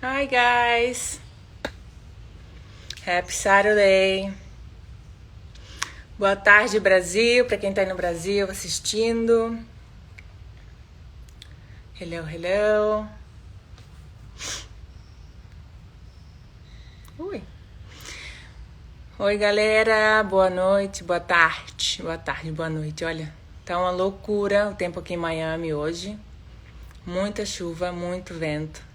Hi guys, happy Saturday. Boa tarde Brasil, para quem tá aí no Brasil assistindo. Hello, hello. Oi. Oi galera, boa noite, boa tarde, boa noite. Olha, tá uma loucura o tempo aqui em Miami hoje. Muita chuva, muito vento.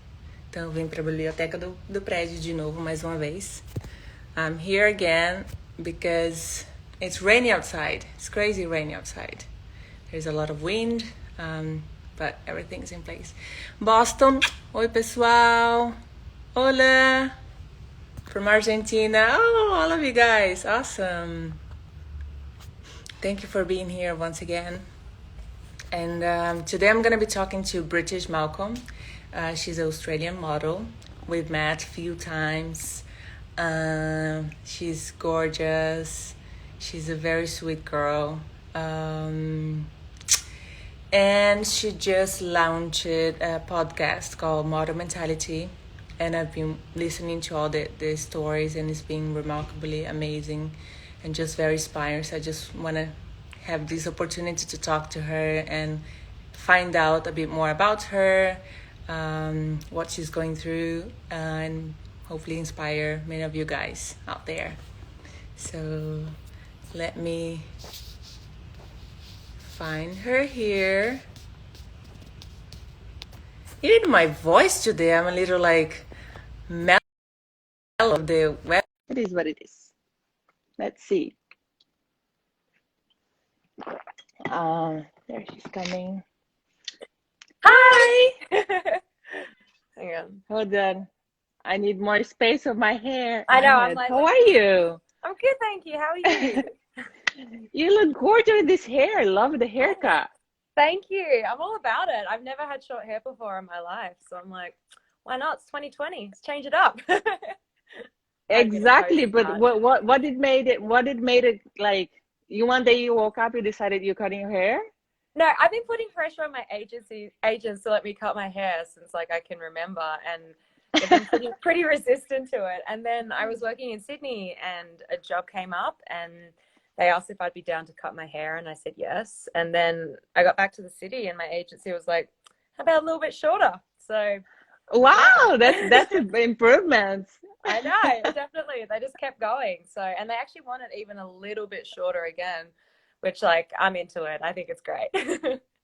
Então eu vim pra biblioteca do prédio de novo mais uma vez. I'm here again because it's rainy outside. It's crazy rainy outside. There's a lot of wind, but everything's in place. Boston, oi pessoal. Hola. From Argentina. Oh, all of you guys. Awesome. Thank you for being here once again. And today I'm going to be talking to British Malcolm. She's an Australian model. We've met a few times. She's gorgeous. She's a very sweet girl. And she just launched a podcast called Modern Mentality. And I've been listening to all the stories, and it's been remarkably amazing and just very inspiring. So I just want to have this opportunity to talk to her and find out a bit more about her, what she's going through, and hopefully inspire many of you guys out there. So let me find her here. You need my voice today. I'm a little like mellow of the web. It is what it is. Let's see. There she's coming. Hi. Hang on. Hold on. I need more space of my hair. I know. I'm like, how are you? I'm good, thank you. How are you? You look gorgeous with this hair. I love the haircut. Thank you. I'm all about it. I've never had short hair before in my life, so I'm like, why not? It's 2020. Let's change it up. Exactly, but what did made it like you one day you woke up, you decided you're cutting your hair? No, I've been putting pressure on my agents to let me cut my hair since like I can remember, and they've been pretty resistant to it. And then I was working in Sydney, and a job came up, and they asked if I'd be down to cut my hair, and I said yes. And then I got back to the city, and my agency was like, "How about a little bit shorter?" So, Wow, yeah. that's an improvement. I know, definitely. They just kept going. So, and they actually want it even a little bit shorter again, which like I'm into it. I think it's great.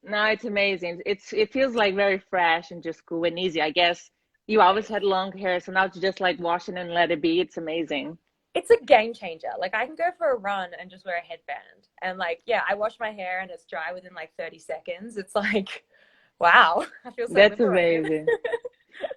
No, it's amazing. It feels like very fresh and just cool and easy. I guess you always had long hair, so now to just like wash it and let it be, it's amazing. It's a game changer. Like I can go for a run and just wear a headband. And like, yeah, I wash my hair and it's dry within like 30 seconds. It's like, wow, I feel so That's liberated. amazing.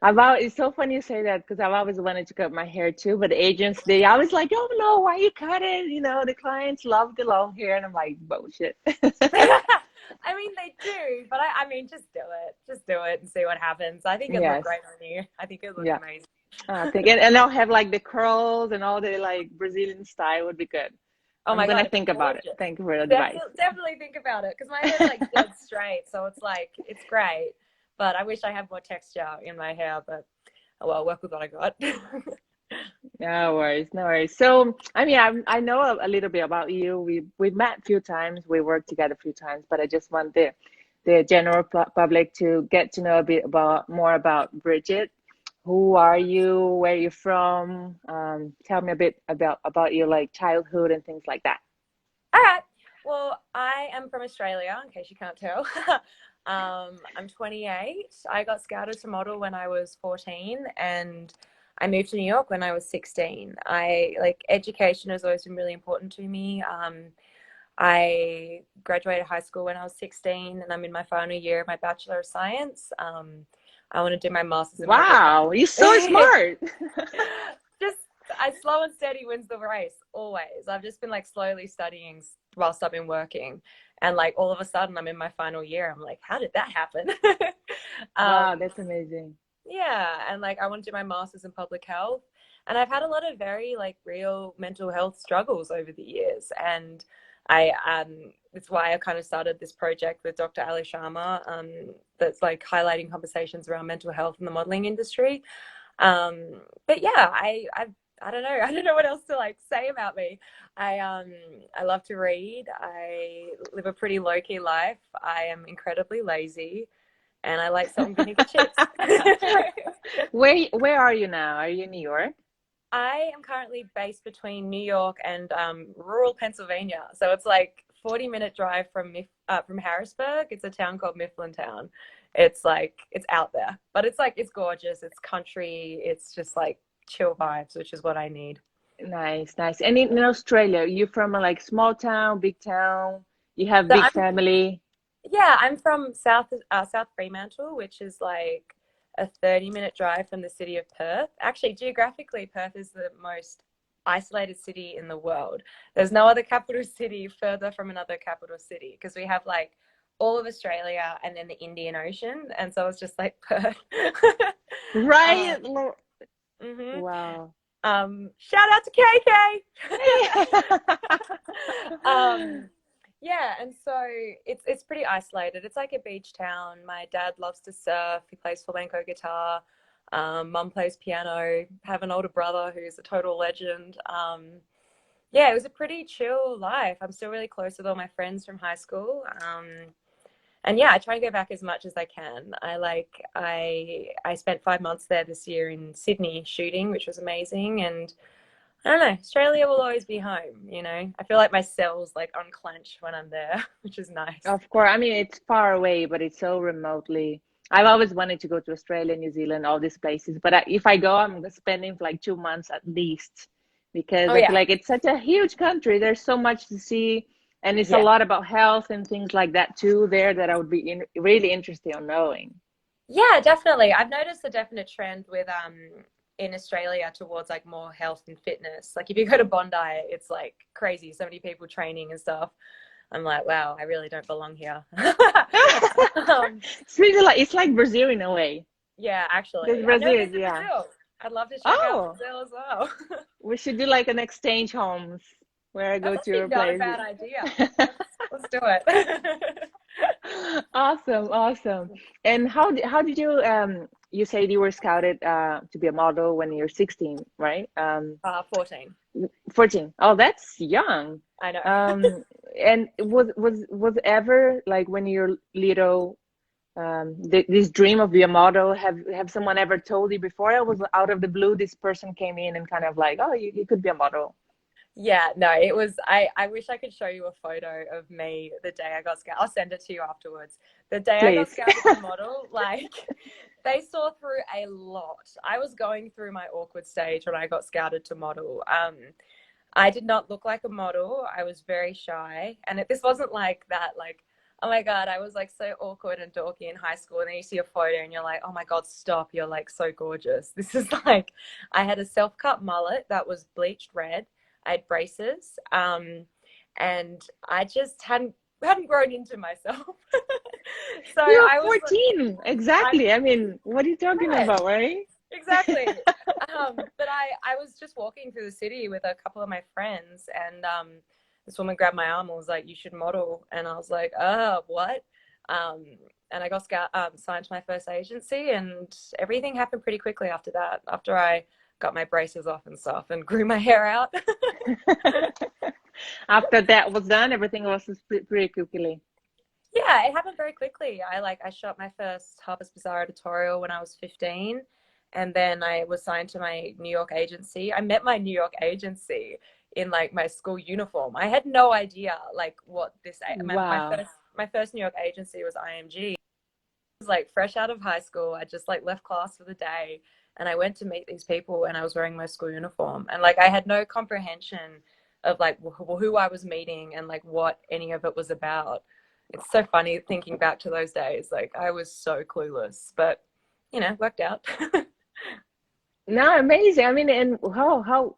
It's so funny you say that because I've always wanted to cut my hair too, but the agents they always like, oh no, why you cut it? You know, the clients love the long hair, and I'm like, bullshit. I mean, they do, but I mean, just do it. Just do it and see what happens. I think it'd look Yes, great on you. I think it'd look yeah. amazing. I think, and I'll have like the curls and all the like Brazilian style would be good. Oh I'm my gonna God, it'd be think about it. gorgeous. Thank you for the advice. Definitely think about it because my hair's like dead straight, so it's like it's great. But I wish I had more texture in my hair. But oh well, work with what I got. No worries, no worries. So, I mean, I know a little bit about you. We've met a few times. We worked together a few times, but I just want the general public to get to know a bit about more about Bridget. Who are you? Where are you from? Tell me a bit about your like childhood and things like that. All right. Well, I am from Australia, in case you can't tell. I'm 28. I got scouted to model when I was 14, and I moved to New York when I was 16. I like education has always been really important to me. I graduated high school when I was 16, and I'm in my final year of my Bachelor of Science. I want to do my master's in public Wow, you're so health. smart. Just I slow and steady wins the race always. I've just been like slowly studying whilst I've been working, and like all of a sudden I'm in my final year. I'm like, how did that happen? um, Wow, that's amazing. yeah, and like I want to do my master's in public health, and I've had a lot of very like real mental health struggles over the years, and I that's why I kind of started this project with Dr. Ali Sharma, that's like highlighting conversations around mental health in the modeling industry. But yeah, I don't know. I don't know what else to like say about me. I love to read. I live a pretty low key life. I am incredibly lazy, and I like salt and vinegar chips. Where are you now? Are you in New York? I am currently based between New York and rural Pennsylvania, so it's like 40-minute drive from Harrisburg. It's a town called Mifflintown. It's like it's out there, but it's like it's gorgeous. It's country. It's just like chill vibes, which is what I need. Nice, nice. And in Australia, you from a like small town, big town? You have So big I'm family? Yeah, I'm from South Fremantle, which is like a 30-minute drive from the city of Perth. Actually, geographically, Perth is the most isolated city in the world. There's no other capital city further from another capital city because we have like all of Australia and then the Indian Ocean, and so it's just like Perth. um, Right. mhm. Wow. Shout out to KK. um, yeah, and so it's pretty isolated. It's like a beach town. My dad loves to surf. He plays flamenco guitar. Mum plays piano. Have an older brother who's a total legend. Yeah, it was a pretty chill life. I'm still really close with all my friends from high school. And yeah, I try and go back as much as I can. I spent 5 months there this year in Sydney shooting, which was amazing. And I don't know, Australia will always be home, you know. I feel like my cells like unclench when I'm there, which is nice. Of course. I mean, it's far away, but it's so remotely. I've always wanted to go to Australia, New Zealand, all these places. But if I go, I'm spending for like 2 months at least because Oh I feel yeah. like it's such a huge country. There's so much to see, and it's a Yeah. lot about health and things like that too there that I would be really interested in knowing. Yeah, definitely. I've noticed a definite trend with in Australia towards like more health and fitness. Like if you go to Bondi, it's like crazy, so many people training and stuff. I'm like, wow, I really don't belong here. um, It's really like it's like Brazil in a way. yeah, Because actually, I've never Brazil, been to yeah. Brazil. I'd love to check out Oh, Brazil as well. we should do like an exchange homes where I That's go to actually your not a place. bad idea. Let's do it. Awesome, awesome. And how did you you said you were scouted to be a model when you're 16, right? 14. 14. Oh, that's young. I know. Um, and was ever like when you're little this dream of be a model, have someone ever told you before? I was out of the blue, this person came in and kind of like, oh, you could be a model. Yeah, no, it was. I wish I could show you a photo of me the day I got scouted. I'll send it to you afterwards. The day I got Please. scouted to model, like they saw through a lot. I was going through my awkward stage when I got scouted to model. I did not look like a model. I was very shy, and this wasn't like that. Like, oh my god, I was like so awkward and dorky in high school. And then you see a photo, and you're like, oh my god, stop! You're like so gorgeous. This is like, I had a self-cut mullet that was bleached red. I had braces, and I just hadn't grown into myself. So You're I was like, 14. I'm Exactly. I mean, what are you talking yeah, about, right? exactly. But I was just walking through the city with a couple of my friends, and this woman grabbed my arm and was like, "You should model," and I was like, what?" Um, and I got signed to my first agency, and everything happened pretty quickly after that. After I got my braces off and stuff, and grew my hair out. After that was done, everything was pretty quickly. Yeah, it happened very quickly. I shot my first Harper's Bazaar editorial when I was 15, and then I was signed to my New York agency. I met my New York agency in like my school uniform. I had no idea like what this Wow. my first New York agency was IMG. I was like fresh out of high school. I just like left class for the day and I went to meet these people and I was wearing my school uniform and like I had no comprehension of like who I was meeting and like what any of it was about. It's so funny thinking back to those days. Like I was so clueless, but you know, worked out. No, amazing. I mean, and how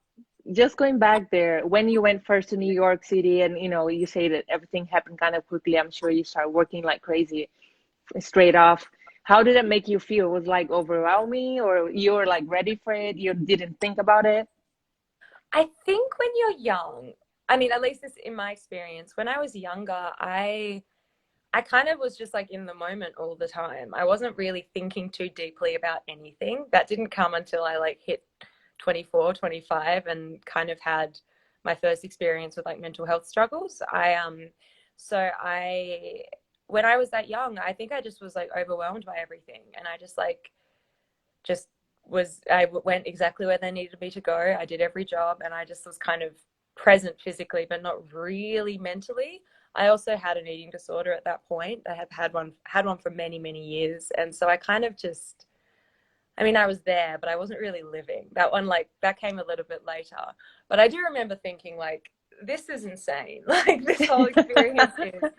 just going back there, when you went first to New York City and you say that everything happened kind of quickly, I'm sure you start working like crazy straight off. How did it make you feel? Was like overwhelming or you were like ready for it? You didn't think about it? I think when you're young, I mean, at least this in my experience, when I was younger, I kind of was just like in the moment all the time. I wasn't really thinking too deeply about anything. That didn't come until I like hit 24, 25 and kind of had my first experience with like mental health struggles. So I when I was that young, I think I just was like overwhelmed by everything, and I just I went exactly where they needed me to go. I did every job, and I just was kind of present physically but not really mentally. I also had an eating disorder at that point. I have had one for many years, and so I kind of just, I mean, I was there, but I wasn't really living. That one, like, that came a little bit later. But I do remember thinking, like, this is insane. Like, this whole experience is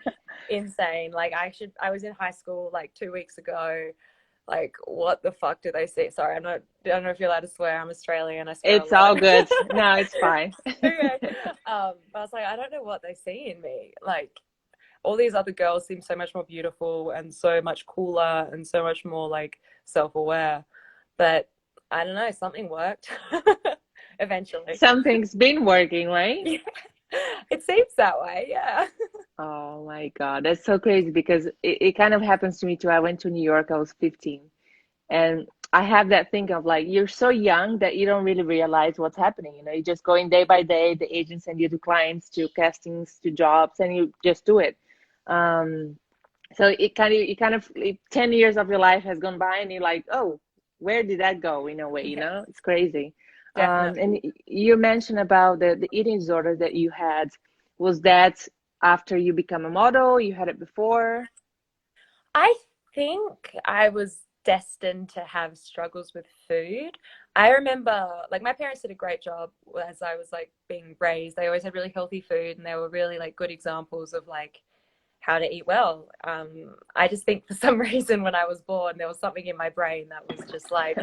insane. Like, I was in high school like 2 weeks ago. Like, what the fuck do they see? Sorry, I don't know if you're allowed to swear. I'm Australian. I swear a It's lot. all good. No, it's fine. Okay. But I was like, I don't know what they see in me. Like, all these other girls seem so much more beautiful and so much cooler and so much more like self-aware. But I don't know, something worked eventually. Something's been working, right? Yeah. It seems that way, yeah. Oh my God, that's so crazy because it kind of happens to me too. I went to New York, I was 15, and I have that thing of like, you're so young that you don't really realize what's happening. You know, you're just going day by day. The agents send you to clients, to castings, to jobs, and you just do it. Um, so you kind of 10 years of your life has gone by, and you're like, oh, where did that go in a way? You Yeah, know, it's crazy. definitely. And you mentioned about the eating disorder that you had. Was that after you become a model? You had it before? I think I was destined to have struggles with food. I remember, like, my parents did a great job as I was like being raised. They always had really healthy food, and they were really like good examples of like how to eat well. I just think for some reason when I was born, there was something in my brain that was just like,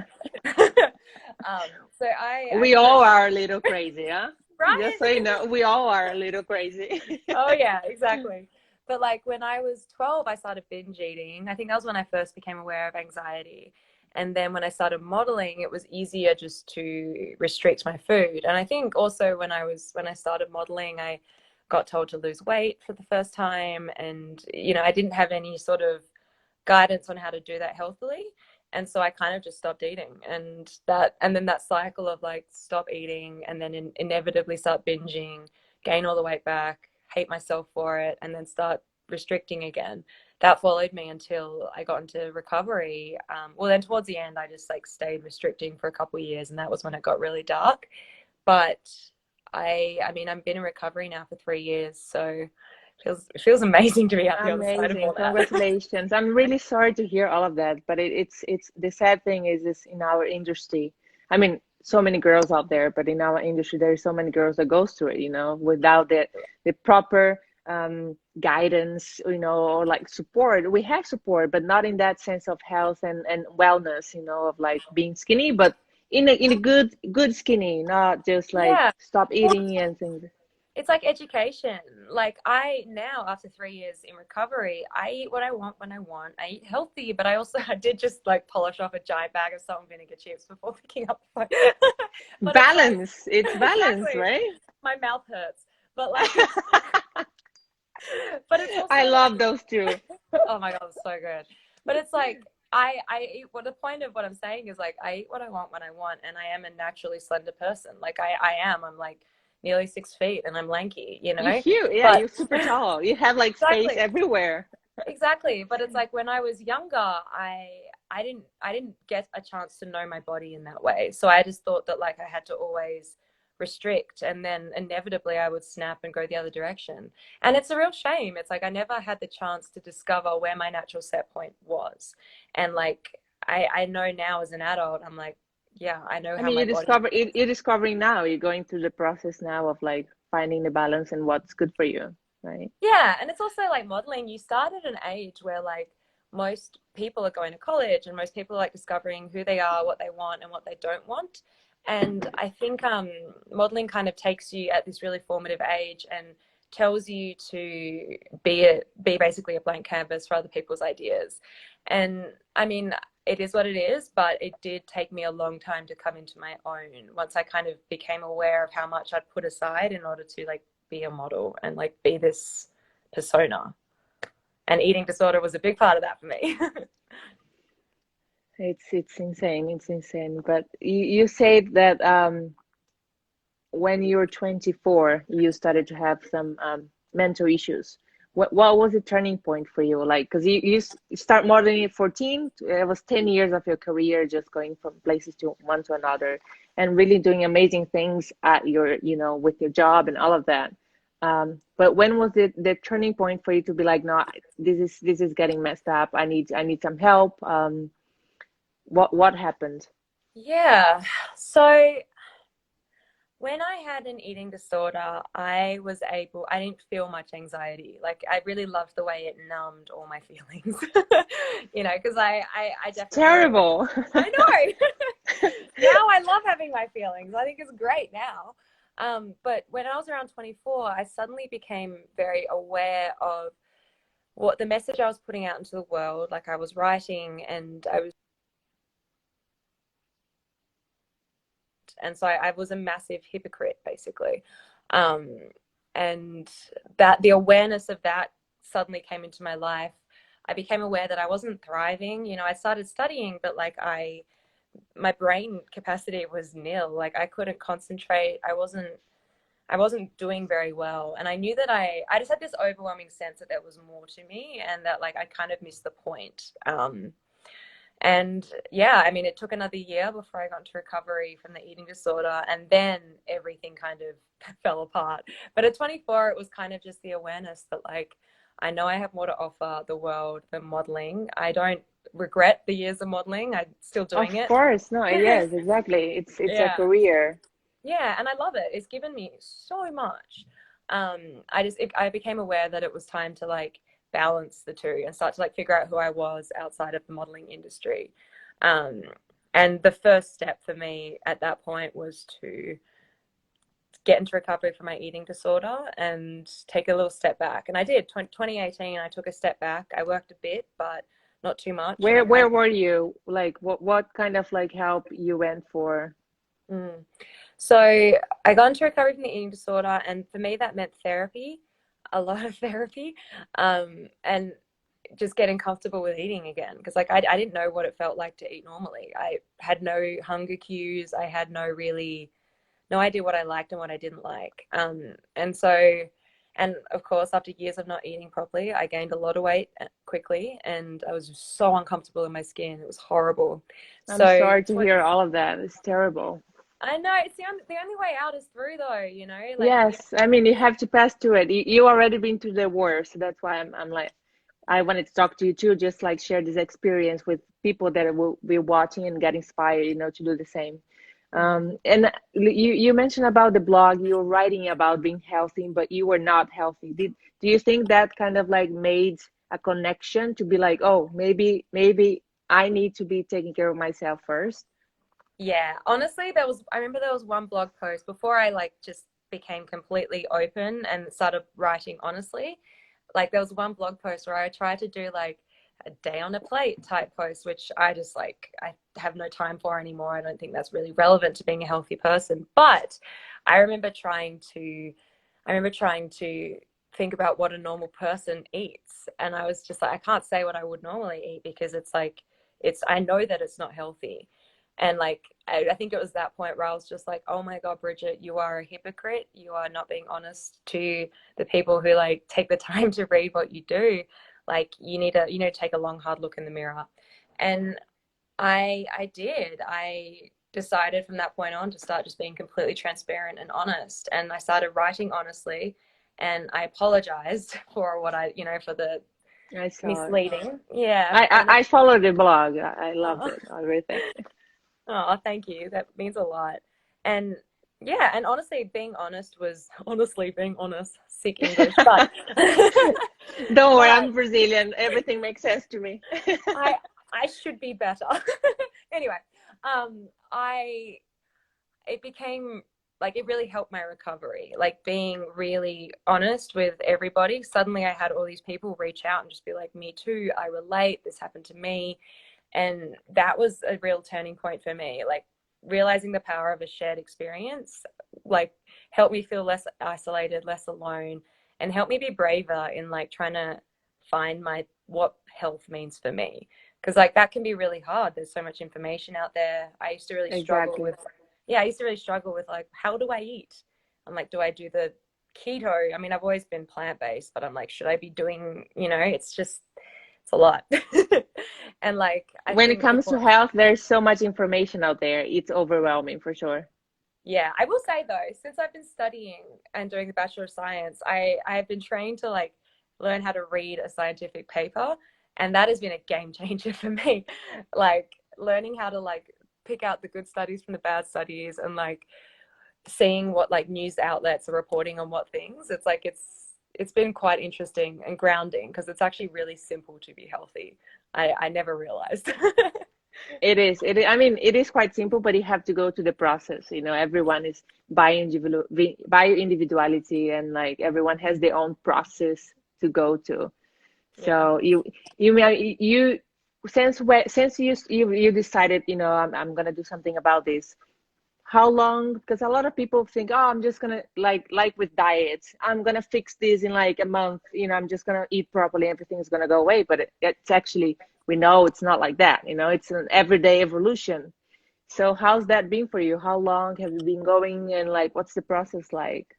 so I We kind of, all are a little crazy, huh? Just right? so you know, we all are a little crazy. Oh yeah, exactly. But like when I was 12, I started binge eating. I think that was when I first became aware of anxiety. And then when I started modeling, it was easier just to restrict my food. And I think also when I started modeling, I got told to lose weight for the first time. And, you know, I didn't have any sort of guidance on how to do that healthily. And so I kind of just stopped eating, and then that cycle of like stop eating and then inevitably start binging, gain all the weight back, hate myself for it, and then start restricting again. That followed me until I got into recovery. Well, then towards the end, I just like stayed restricting for a couple of years, and that was when it got really dark. But I mean, I've been in recovery now for 3 years, so it feels amazing to be out the other side of Amazing. all that. Congratulations. I'm really sorry to hear all of that, but it's the sad thing is in our industry. I mean, so many girls out there, but in our industry, there are so many girls that goes through it, you know, without the proper guidance, you know, or like support. We have support, but not in that sense of health and wellness, you know, of like being skinny, but in a good skinny, not just like Yeah. stop Well, eating and things. it's like education. Like I now, after 3 years in recovery, I eat what I want when I want. I eat healthy, but I also I did just like polish off a giant bag of salt and vinegar chips before picking up the phone. But it's like Balance. It's balance, exactly, right? my mouth hurts. But like, but it's also I like, love those two. oh my god, it's so good. But it's like I eat. What the point of what I'm saying is like I eat what I want when I want, and I am a naturally slender person. Like I am. I'm like nearly 6 feet, and I'm lanky. You You're know, huge. Yeah, but you're super tall. You have like space exactly, everywhere. exactly. But it's like when I was younger, I didn't get a chance to know my body in that way. So I just thought that like I had to always restrict, and then inevitably I would snap and go the other direction. And it's a real shame. It's like I never had the chance to discover where my natural set point was. And like I know now as an adult, I'm like, yeah, I know I how mean, my body. you're discovering now. You're going through the process now of like finding the balance and what's good for you, right? Yeah, and it's also like modeling. You start at an age where like most people are going to college and most people are like discovering who they are, what they want, and what they don't want. And I think modeling kind of takes you at this really formative age and tells you to be basically a blank canvas for other people's ideas. And I mean, it is what it is, but it did take me a long time to come into my own once I kind of became aware of how much I'd put aside in order to like be a model and like be this persona. And eating disorder was a big part of that for me. It's insane. It's insane. But you said that when you were 24, you started to have some mental issues. What was the turning point for you? Like, because you start modeling at 14, it was 10 years of your career just going from places to one to another and really doing amazing things at your, with your job and all of that. But when was it the turning point for you to be like, no, this is getting messed up. I need some help. What happened? Yeah. So when I had an eating disorder, I didn't feel much anxiety. Like, I really loved the way it numbed all my feelings, because I It's definitely, terrible. I know. Now I love having my feelings. I think it's great now. But when I was around 24, I suddenly became very aware of what the message I was putting out into the world. Like, I was writing and I was a massive hypocrite, basically. Um, and that the awareness of that suddenly came into my life. I became aware that I wasn't thriving. I started studying, but like my brain capacity was nil. Like, I couldn't concentrate. I wasn't doing very well. And I knew that I just had this overwhelming sense that there was more to me and that like I kind of missed the point. And yeah, I mean, it took another year before I got into recovery from the eating disorder, and then everything kind of fell apart. But at 24, it was kind of just the awareness that, like, I know I have more to offer the world than modeling. I don't regret the years of modeling. I'm still doing Of it. course, no, yes, exactly. It's a Yeah. career. Yeah, and I love it. It's given me so much. I became aware that it was time to like balance the two and start to like figure out who I was outside of the modeling industry. Um, and the first step for me at that point was to get into recovery from my eating disorder and take a little step back. And I did. 2018, I took a step back. I worked a bit, but not too much. And Where I kind where were you? Like what kind of like help you went for? of, So I got into recovery from the eating disorder, and for me that meant therapy, a lot of therapy, and just getting comfortable with eating again. Because like I didn't know what it felt like to eat normally. I had no hunger cues. I had no idea what I liked and what I didn't like. And of course, after years of not eating properly, I gained a lot of weight quickly, and I was so uncomfortable in my skin. It was horrible. I'm So sorry to hear all of that. It's terrible. I know it's the only way out is through, though, like you. Yes, I mean you have to pass through it. You already been through the worst, so that's why I'm like I wanted to talk to you too, just like share this experience with people that will be watching and get inspired, to do the same. Mhm. And you mentioned about the blog, you were writing about being healthy, but you were not healthy. Do you think that kind of like made a connection to be like, oh, maybe I need to be taking care of myself first? Yeah, honestly, I remember there was one blog post before I like just became completely open and started writing honestly. Like, there was one blog post where I tried to do like a day on a plate type post, which I just like I have no time for anymore. I don't think that's really relevant to being a healthy person. But I remember trying to think about what a normal person eats, and I was just like, I can't say what I would normally eat because it's like I know that it's not healthy. And like I think it was that point where I was just like, oh my God, Bridget, you are a hypocrite. You are not being honest to the people who like take the time to read what you do. Like, you need to take a long hard look in the mirror. And I did. I decided from that point on to start just being completely transparent and honest. And I started writing honestly, and I apologized for what for the I saw it. misleading. Yeah. I, And I, I followed the blog. I loved oh, it, everything. oh, thank you. That means a lot. And yeah, and honestly, being honest was honestly being honest, sick English, but Don't worry, but I'm Brazilian. Everything makes sense to me. I I should be better. Anyway, I it became like it really helped my recovery. Like, being really honest with everybody. Suddenly, I had all these people reach out and just be like, "Me too. I relate. This happened to me." And that was a real turning point for me. Like, realizing the power of a shared experience, like, helped me feel less isolated, less alone, and helped me be braver in like trying to find what health means for me. Because like that can be really hard. There's so much information out there. I used to really struggle Exactly. with, like, how do I eat? I'm like, do I do the keto? I mean, I've always been plant-based, but I'm like, should I be doing, it's a lot. And like, I When it think comes to health, there's so much information out there. It's overwhelming for sure. yeah, I will say though, since I've been studying and doing the Bachelor of Science, I have been trained to like learn how to read a scientific paper, and that has been a game changer for me. Like learning how to like pick out the good studies from the bad studies, and like seeing what like news outlets are reporting on what things. It's like it's been quite interesting and grounding, because it's actually really simple to be healthy. I never realized. It is. I mean, it is quite simple, but you have to go to the process. Everyone is by individuality, and like everyone has their own process to go to. Yeah. So you since you decided, I'm gonna do something about this. How long? Because a lot of people think, oh, I'm just gonna like with diets, I'm gonna fix this in like a month. I'm just gonna eat properly, everything's gonna go away. But it's actually, we know it's not like that. It's an everyday evolution. So how's that been for you? How long have you been going, and like what's the process like?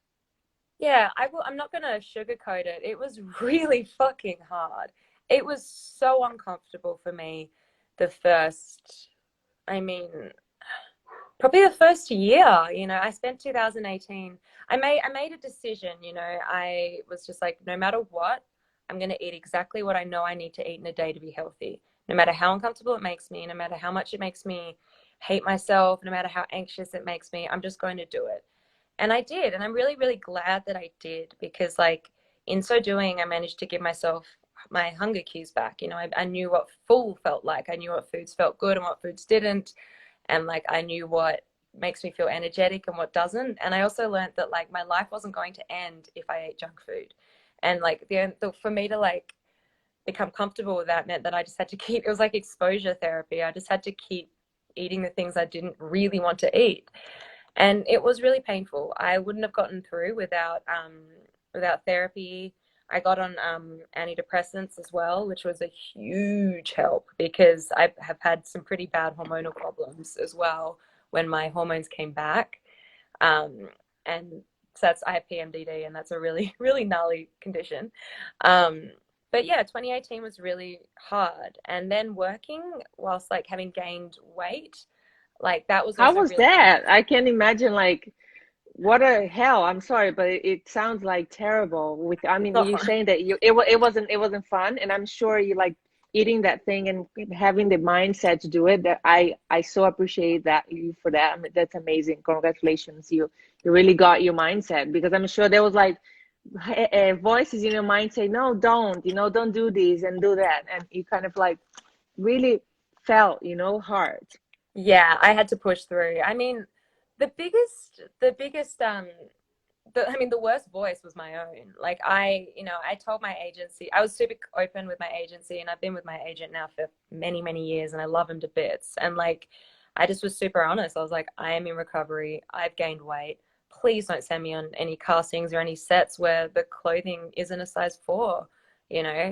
Yeah, I'm not gonna sugarcoat it. It was really fucking hard. It was so uncomfortable for me the first, I mean, probably the first year. I spent 2018. I made a decision. I was just like, no matter what, I'm gonna eat exactly what I know I need to eat in a day to be healthy. No matter how uncomfortable it makes me, no matter how much it makes me hate myself, no matter how anxious it makes me, I'm just going to do it. And I did, and I'm really, really glad that I did, because like in so doing, I managed to give myself my hunger cues back. I knew what full felt like. I knew what foods felt good and what foods didn't, and like I knew what makes me feel energetic and what doesn't. And I also learned that like my life wasn't going to end if I ate junk food. And like for me to like become comfortable with that meant that I just had to keep, it was like exposure therapy. I just had to keep eating the things I didn't really want to eat. And it was really painful. I wouldn't have gotten through without therapy. I got on antidepressants as well, which was a huge help, because I have had some pretty bad hormonal problems as well when my hormones came back. And so I have PMDD, and that's a really, really gnarly condition. Um, but yeah, 2018 was really hard. And then working whilst like having gained weight, like that was How also was really that? I can imagine, like, what a hell. I'm sorry, but it sounds like terrible. I mean, not you're fun. saying that it wasn't fun, and I'm sure you like eating that thing and having the mindset to do it. That I so appreciate that you for that. I mean, that's amazing. Congratulations, you really got your mindset, because I'm sure there was like voices in your mind say, no, don't do this and do that, and you kind of like really felt, hard. Yeah, I had to push through. I mean, the worst voice was my own. Like I told my agency, I was super open with my agency, and I've been with my agent now for many, many years, and I love him to bits. And like, I just was super honest. I was like, I am in recovery. I've gained weight. Please don't send me on any castings or any sets where the clothing isn't a size 4,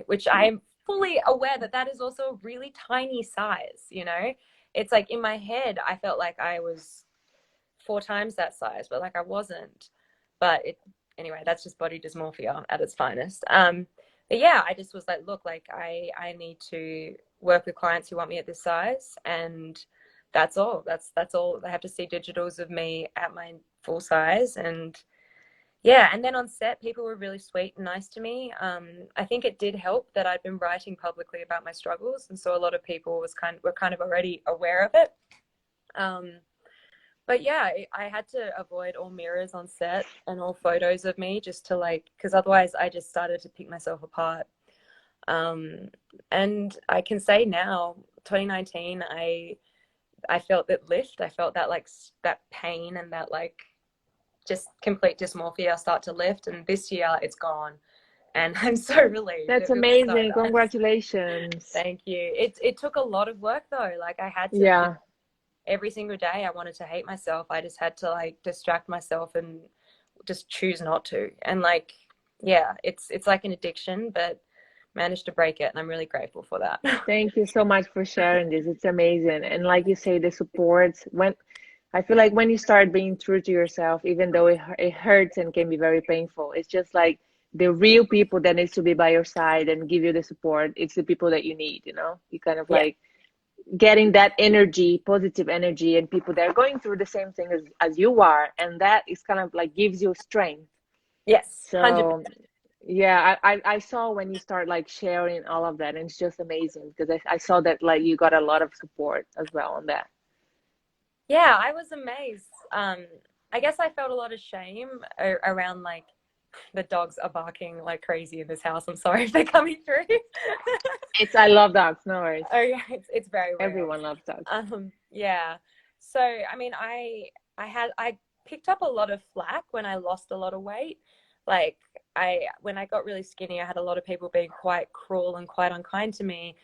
which I'm fully aware that that is also a really tiny size. It's like in my head, I felt like I was 4 times that size, but like I wasn't. But anyway, that's just body dysmorphia at its finest. But yeah, I just was like, look, like I need to work with clients who want me at this size, and that's all. That's all. They have to see digitals of me at my full size. And yeah, and then on set, people were really sweet and nice to me. I think it did help that I'd been writing publicly about my struggles, and so a lot of people were kind of already aware of it. Um, but yeah, I had to avoid all mirrors on set and all photos of me, just to like, because otherwise I just started to pick myself apart. Um, and I can say now, 2019, I felt that lift. I felt that like that pain and that like just complete dysmorphia start to lift. And this year it's gone, and I'm so relieved. That's It feels so amazing. nice. Congratulations. Thank you. It took a lot of work though. Like I had to just Yeah. every single day I wanted to hate myself. I just had to like distract myself and just choose not to. And like, yeah, it's like an addiction, but managed to break it, and I'm really grateful for that. Thank you so much for sharing this. It's amazing. And like you say, the support, when I feel like when you start being true to yourself, even though it hurts and can be very painful, it's just like the real people that needs to be by your side and give you the support. It's the people that you need, you know? You kind of Yeah. like getting that energy, positive energy, and people that are going through the same thing as you are. And that is kind of like gives you strength. Yes, 100%. So yeah, I saw when you start like sharing all of that, and it's just amazing because I saw that like you got a lot of support as well on that. Yeah, I was amazed. I guess I felt a lot of shame around like the dogs are barking like crazy in this house. I'm sorry if they're coming through. I love dogs, no worries. Oh yeah, it's very real. Everyone loves dogs. Yeah. So I mean, I picked up a lot of flack when I lost a lot of weight. Like when I got really skinny, I had a lot of people being quite cruel and quite unkind to me.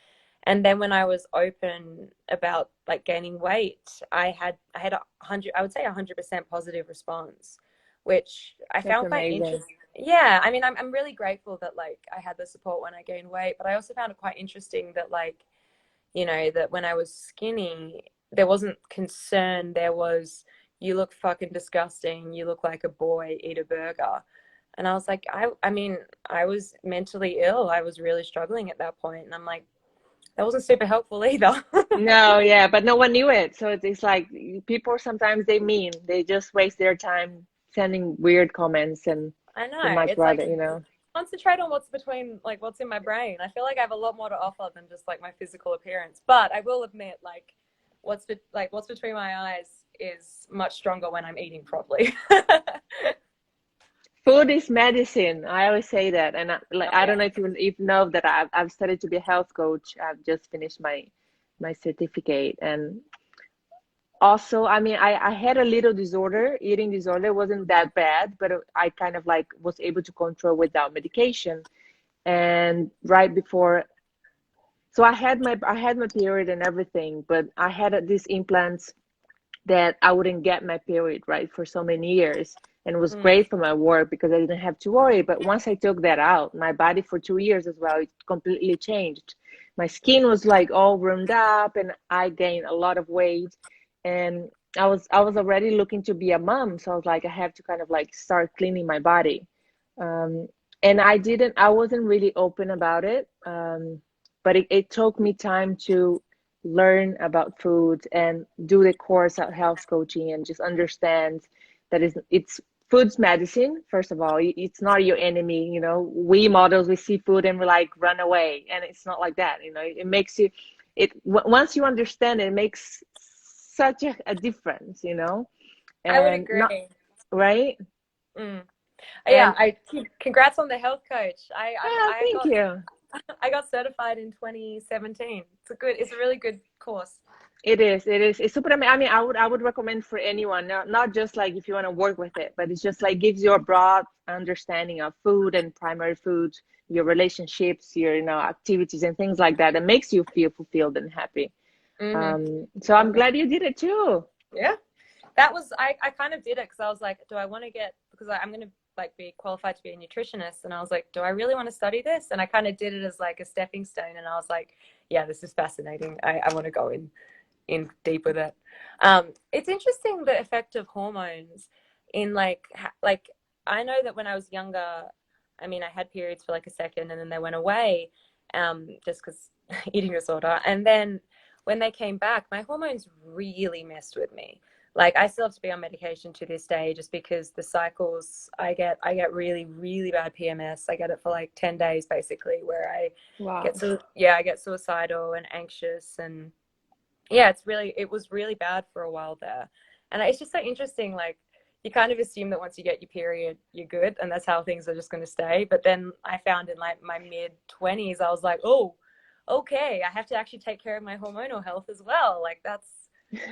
And then when I was open about like gaining weight, I had 100, I would say 100% positive response, which I That's found quite amazing. interesting. Yeah, I mean, I'm really grateful that like I had the support when I gained weight, but I also found it quite interesting that like, you know, that when I was skinny, there wasn't concern. There was, you look fucking disgusting. You look like a boy, eat a burger. And I was like, I mean, I was mentally ill. I was really struggling at that point. And I'm like, that wasn't super helpful either. No, yeah, but no one knew it. So it's like people sometimes they just waste their time sending weird comments and I they know. much It's like rather, you know. concentrate on what's between, like what's in my brain. I feel like I have a lot more to offer than just like my physical appearance. But I will admit, like what's between my eyes is much stronger when I'm eating properly. Food is medicine. I always say that, and Oh I don't yeah. know if you know that I've studied to be a health coach. I've just finished my certificate, and also, I mean, I had a little disorder, eating disorder. It wasn't that bad, but I kind of like was able to control without medication. And right before, so I had my period and everything, but I had these implants that I wouldn't get my period right for so many years. And it was Mm. great for my work because I didn't have to worry. But once I took that out, my body for 2 years as well, it completely changed. My skin was like all roomed up and I gained a lot of weight. And I was already looking to be a mom. So I was like, I have to kind of like start cleaning my body. Um, and I wasn't really open about it. But it took me time to learn about food and do the course at health coaching and just understand that it's food's medicine. First of all, it's not your enemy. You know, we models, we see food and we like run away, and it's not like that. You know, it makes you once you understand it, it makes such a difference, you know. I would And not agree. right. Mm. Yeah, And congrats on the health coach. yeah, thank you. I got certified in 2017. It's a really good course. It's super amazing. I mean, I would recommend for anyone, not just like if you want to work with it, but it's just like gives you a broad understanding of food and primary food, your relationships, your activities and things like that. That makes you feel fulfilled and happy. So I'm glad you did it too. Yeah. That was I kind of did it because I was like, do I want to get, because I'm going to like be qualified to be a nutritionist, and I was like, do I really want to study this? And I kind of did it as like a stepping stone, and I was like, yeah, this is fascinating. I want to go in deep with it. It's interesting the effect of hormones in like I know that when I was younger, I mean, I had periods for like a second and then they went away, just because eating disorder, and then when they came back, my hormones really messed with me. Like I still have to be on medication to this day just because the cycles I get really, really bad PMS. I get it for like 10 days basically, where I Wow. I get suicidal and anxious, and yeah, it was really bad for a while there. And it's just so interesting, like you kind of assume that once you get your period, you're good and that's how things are just going to stay. But then I found in like my mid 20s, I was like, oh, okay, I have to actually take care of my hormonal health as well. Like that's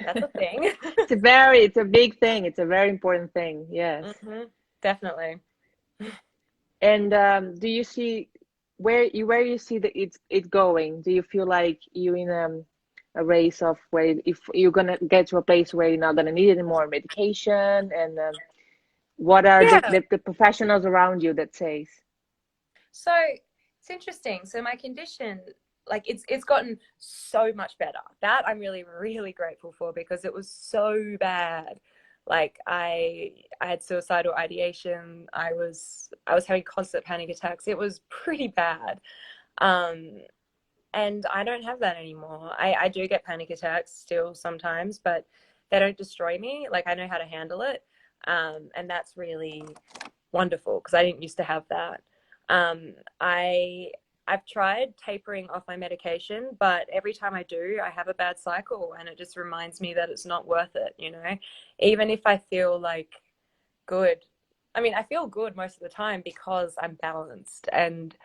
a thing. It's a big thing. It's a very important thing. Yes. Definitely. And do you see where you see that it's going? Do you feel like you in a race of where if you're gonna get to a place where you're not gonna need any more medication? And what are Yeah. the professionals around you that says? So It's interesting. So my condition, like it's gotten so much better. That I'm really, really grateful for, because it was so bad. Like I had suicidal ideation. I was having constant panic attacks. It was pretty bad. Um, and I don't have that anymore. I do get panic attacks still sometimes, but they don't destroy me. Like I know how to handle it. And that's really wonderful, because I didn't used to have that. Um, I I've tried tapering off my medication, but every time I do, I have a bad cycle, and it just reminds me that it's not worth it, you know? Even if I feel like good. I mean, I feel good most of the time because I'm balanced. And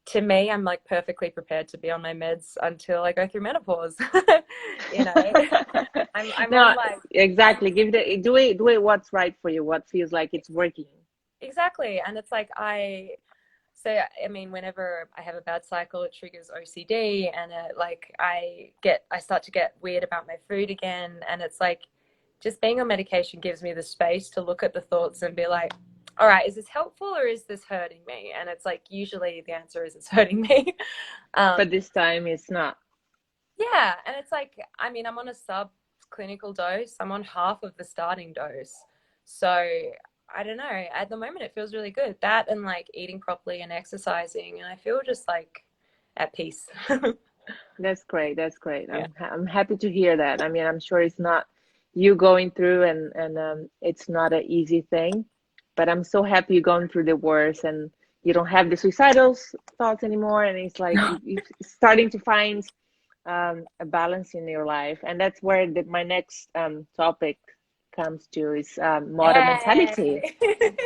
to me, I'm like perfectly prepared to be on my meds until I go through menopause. You know, I'm No, on like exactly. Do it what's right for you, what feels like it's working. exactly. And it's like so I mean, whenever I have a bad cycle, it triggers OCD, and it like I start to get weird about my food again, and it's like just being on medication gives me the space to look at the thoughts and be like, all right, is this helpful or is this hurting me? And it's like usually the answer is it's hurting me. But um this time it's not. yeah, and it's like, I mean, I'm on a subclinical dose. I'm on half of the starting dose. So I don't know. At the moment, it feels really good. That and like eating properly and exercising, and I feel just like at peace. That's great. That's great. Yeah. I'm happy to hear that. I mean, I'm sure it's not you going through, and it's not an easy thing, but I'm so happy you're going through the worst and you don't have the suicidal thoughts anymore, and it's like you're starting to find a balance in your life, and that's where my next topic comes to is model mentality. Yay!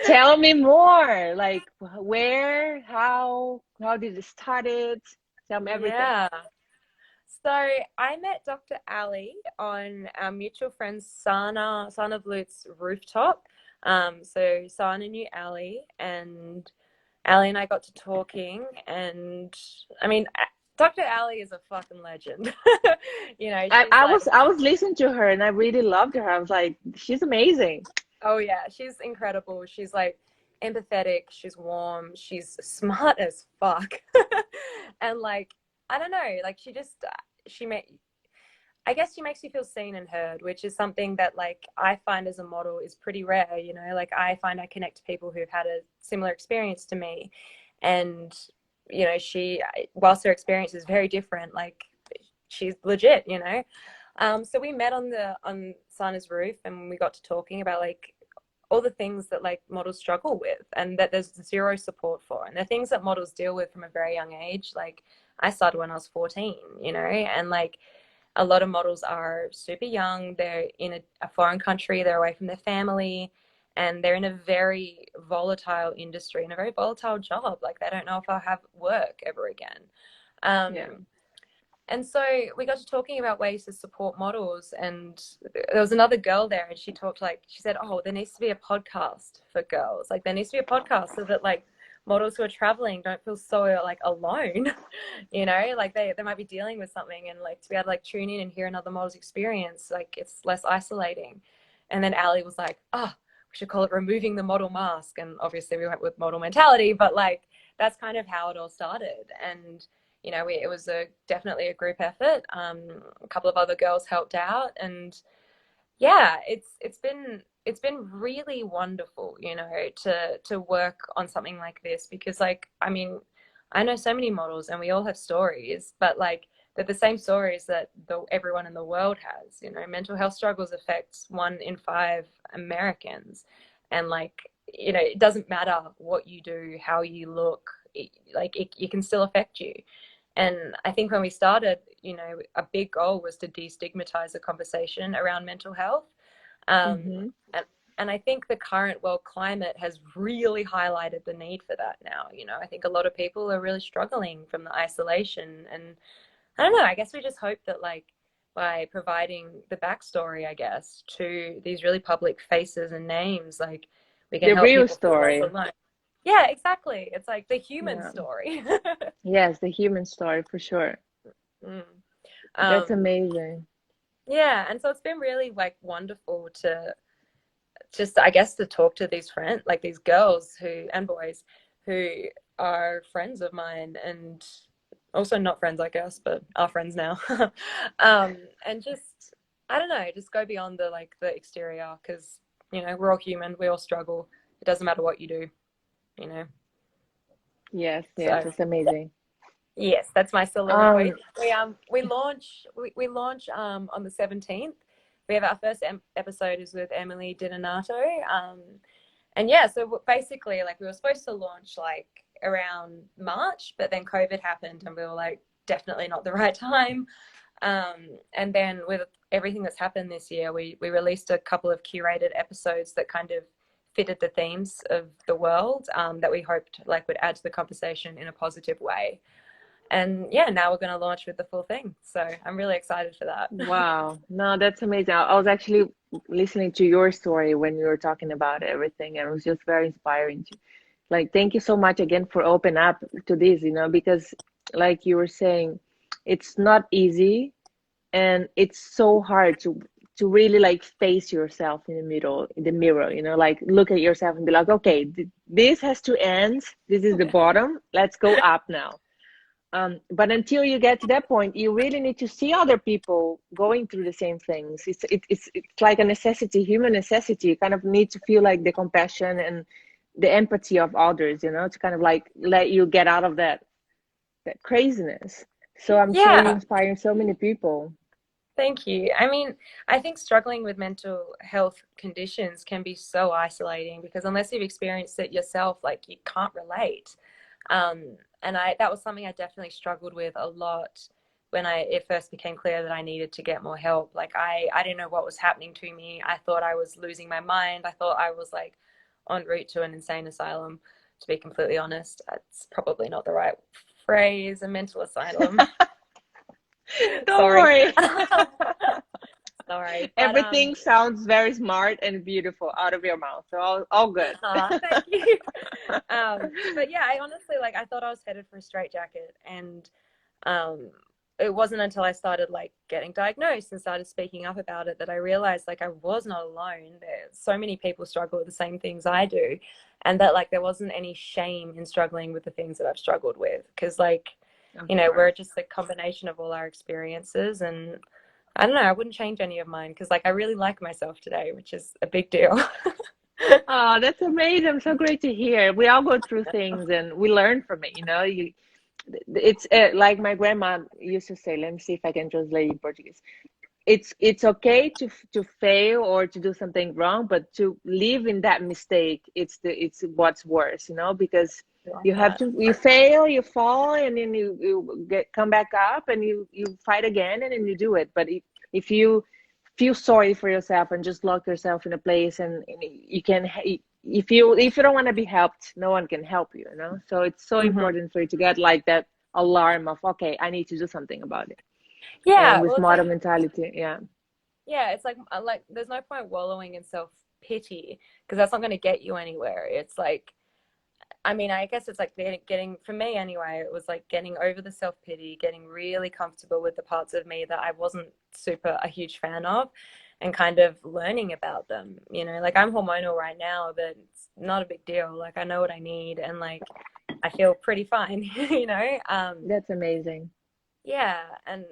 Tell me more. Like where, how did it start it? Tell me everything. Yeah. So I met Dr. Ali on our mutual friend Sana Blut's rooftop. So Sana knew Ali, and Ali and I got to talking, and I mean, Dr. Ali is a fucking legend. You know, I, she's I like, was I was listening to her and I really loved her. I was like, she's amazing. oh yeah, she's incredible. She's like empathetic, she's warm, she's smart as fuck. And like, I don't know, like she made I guess she makes you feel seen and heard, which is something that like I find as a model is pretty rare, you know, like I find I connect to people who've had a similar experience to me. And, you know, whilst her experience is very different, like she's legit, you know. So we met on Sana's roof, and we got to talking about like all the things that like models struggle with and that there's zero support for, and the things that models deal with from a very young age. Like I started when I was 14, you know, and like a lot of models are super young. They're in a foreign country. They're away from their family, and they're in a very volatile industry and a very volatile job. Like they don't know if I'll have work ever again. Yeah. And so we got to talking about ways to support models. And there was another girl there, and she talked like, she said, oh, there needs to be a podcast for girls. Like there needs to be a podcast so that like models who are traveling don't feel so like alone, you know, like they might be dealing with something, and like to be able to like tune in and hear another model's experience, like it's less isolating. And then Ali was like, oh, we should call it removing the model mask. And obviously we went with model mentality, but like that's kind of how it all started. And you know, it was definitely a group effort. A couple of other girls helped out, and yeah, it's been really wonderful, you know, to work on something like this, because like I mean, I know so many models, and we all have stories, but like they're the same stories that everyone in the world has. You know, mental health struggles affects 1 in 5 Americans, and like you know, it doesn't matter what you do, how you look, it can still affect you. And I think when we started, you know, a big goal was to destigmatize the conversation around mental health. Um, Mm-hmm. and, and I think the current world climate has really highlighted the need for that now. You know, I think a lot of people are really struggling from the isolation. And I don't know, I guess we just hope that, like, by providing the backstory, I guess, to these really public faces and names, like, we can The help real people feel less story. alone. Yeah, exactly. It's like the human Yeah. story. Yes, the human story for sure. Mm. That's Um, amazing. yeah, and so it's been really like wonderful to just, I guess, to talk to these friends, like these girls who and boys who are friends of mine, and also not friends, I guess, but are friends now. And just, I don't know, just go beyond the exterior, because we're all human, we all struggle. It doesn't matter what you do, you know. Yes, yes, So it's amazing. yes, that's my soliloquy. Um, We launch on the 17th. We have our first episode is with Emily Dinonato. And yeah, so basically, like, we were supposed to launch like around March, but then COVID happened, and we were like, definitely not the right time. And then with everything that's happened this year, we released a couple of curated episodes that kind of fitted the themes of the world, that we hoped like would add to the conversation in a positive way. And yeah, now we're going to launch with the full thing. So I'm really excited for that. wow, no, that's amazing. I was actually listening to your story when you were talking about everything, and it was just very inspiring to, like, thank you so much again for opening up to this, because like you were saying, it's not easy, and it's so hard to really like face yourself in the mirror, like look at yourself and be like, okay, this has to end. This is the bottom. Let's go up now. But until you get to that point, you really need to see other people going through the same things. It's like a necessity, human necessity. You kind of need to feel like the compassion and the empathy of others, to kind of like let you get out of that craziness. So I'm sure you're Yeah, inspiring so many people. thank you. I mean, I think struggling with mental health conditions can be so isolating, because unless you've experienced it yourself, like, you can't relate. And that was something I definitely struggled with a lot when it first became clear that I needed to get more help. Like, I didn't know what was happening to me. I thought I was losing my mind. I thought I was like en route to an insane asylum, to be completely honest. That's probably not the right phrase, a mental asylum. Don't Sorry. worry. Sorry. But Everything sounds very smart and beautiful out of your mouth. So all good. thank you. But yeah, I honestly, like, I thought I was headed for a straitjacket, and um, it wasn't until I started like getting diagnosed and started speaking up about it that I realized like I was not alone. There's so many people struggle with the same things I do, and that like there wasn't any shame in struggling with the things that I've struggled with, because like, Of we're course. just a combination of all our experiences. And I don't know, I wouldn't change any of mine, because like I really like myself today, which is a big deal. Oh, that's amazing. So great to hear. We all go through things and we learn from it, it's like my grandma used to say, let me see if I can translate in Portuguese. It's okay to fail or to do something wrong, but to live in that mistake, it's what's worse, because Like you have that. to, you fail, you fall, and then you come back up, and you fight again, and then you do it. But if you feel sorry for yourself and just lock yourself in a place, and you can, if you don't want to be helped, no one can help you. So it's so Hmm. important for you to get like that alarm of, okay, I need to do something about it. And Yeah, well, with it's like, modern mentality, yeah. yeah, it's like there's no point wallowing in self pity, because that's not going to get you anywhere. It's like, I mean, I guess it's like getting, for me anyway, it was like getting over the self pity, getting really comfortable with the parts of me that I wasn't super a huge fan of, and kind of learning about them. Like, I'm hormonal right now, but it's not a big deal. Like, I know what I need, and like I feel pretty fine. That's amazing. Yeah, and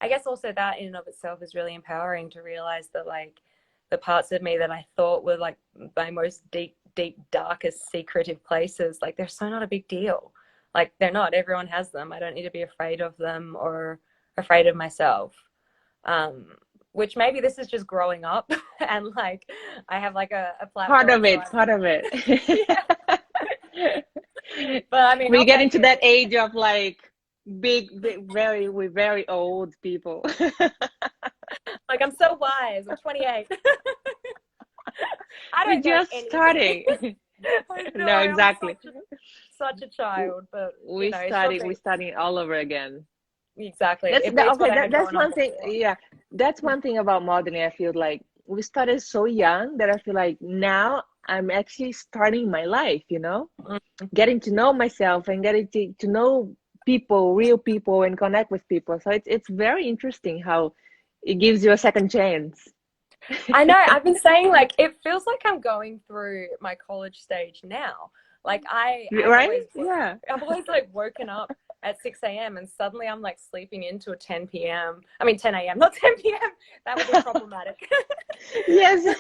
I guess also that in and of itself is really empowering, to realize that like the parts of me that I thought were like my most deep, deep, darkest, secretive places, like they're so not a big deal. Like, they're not. Everyone has them. I don't need to be afraid of them or afraid of myself. Um, which maybe this is just growing up, and like I have like a Part platform, of so it, I'm part of it. yeah. But I mean, We I'll get take into that it. age of like big, we're very old people. Like, I'm so wise. I'm 28. I We're don't know just anything. starting. I know No, I'm exactly. such a child, but it's We're something. starting all over again. Exactly. It beats Okay. whatever That's going on one thing. before. Yeah, that's one thing about modeling. I feel like we started so young that I feel like now I'm actually starting my life. Mm. Getting to know myself and getting to know people, real people, and connect with people. So it's very interesting how it gives you a second chance. I know. I've been saying, like, it feels like I'm going through my college stage now. Like Right? Yeah. I've always like woken up at 6 a.m. and suddenly I'm like sleeping into a 10 p.m. I mean 10 a.m. not 10 p.m. That would be problematic. Yes.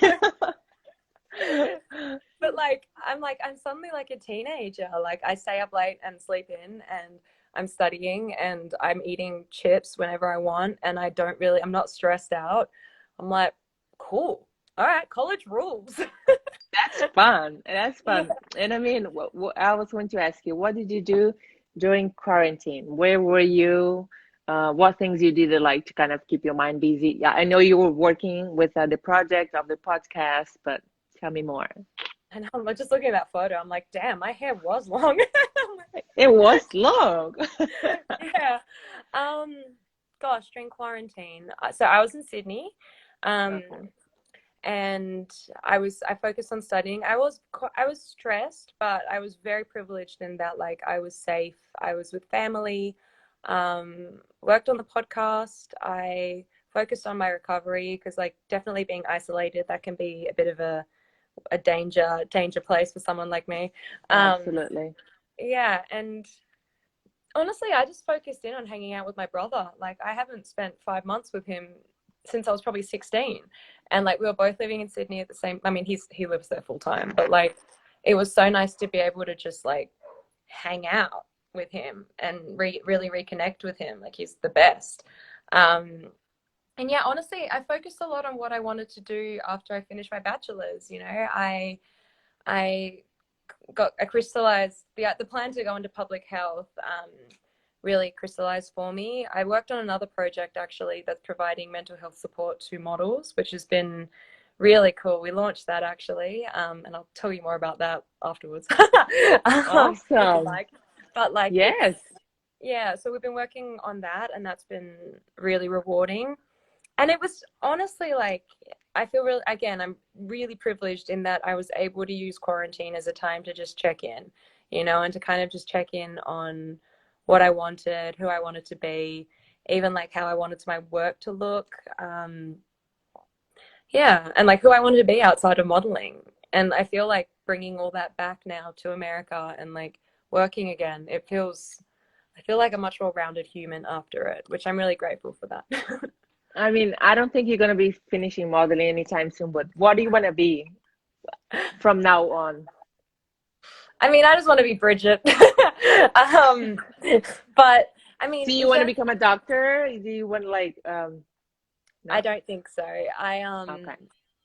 But like I'm suddenly like a teenager. Like I stay up late and sleep in, and I'm studying and I'm eating chips whenever I want, and I'm not stressed out. I'm like, cool. All right, college rules. That's fun. That's Yeah. fun. And I mean, I was going to ask you, what did you do during quarantine? Where were you? What things you did like to kind of keep your mind busy? Yeah, I know you were working with the project of the podcast, but tell me more. And I'm just looking at that photo. I'm like, damn, my hair was long. It was long. Yeah. Um, Gosh, during quarantine. So I was in Sydney. Um, Okay. and I focused on studying. I was stressed, but I was very privileged in that like I was safe. I was with family. Worked on the podcast. I focused on my recovery because like definitely being isolated, that can be a bit of a danger place for someone like me. Absolutely. Yeah, and honestly, I just focused in on hanging out with my brother. Like I haven't spent 5 months with him since I was probably 16. And like we were both living in Sydney at the same, I mean, he lives there full time, but like it was so nice to be able to just like hang out with him and really reconnect with him. Like he's the best. Um, and yeah, honestly, I focused a lot on what I wanted to do after I finished my bachelor's. You know, I I crystallized the plan to go into public health. Really crystallized for me. I worked on another project actually that's providing mental health support to models, which has been really cool. We launched that actually, and I'll tell you more about that afterwards. If you'd Awesome. like. But like Yes. yeah, so we've been working on that, and that's been really rewarding. And it was honestly like I feel really, again, I'm really privileged in that I was able to use quarantine as a time to just check in, you know, and to kind of just check in on what I wanted, who I wanted to be, even like how I wanted my work to look. Yeah, and like who I wanted to be outside of modeling. And I feel like bringing all that back now to America and like working again, I feel like a much more rounded human after it, which I'm really grateful for that. I mean, I don't think you're going to be finishing modeling anytime soon, but what do you want to be from now on? I mean, I just want to be Bridget. um, but I mean, Do you in want to terms, become a doctor? Do you want like I no? don't think so. Okay.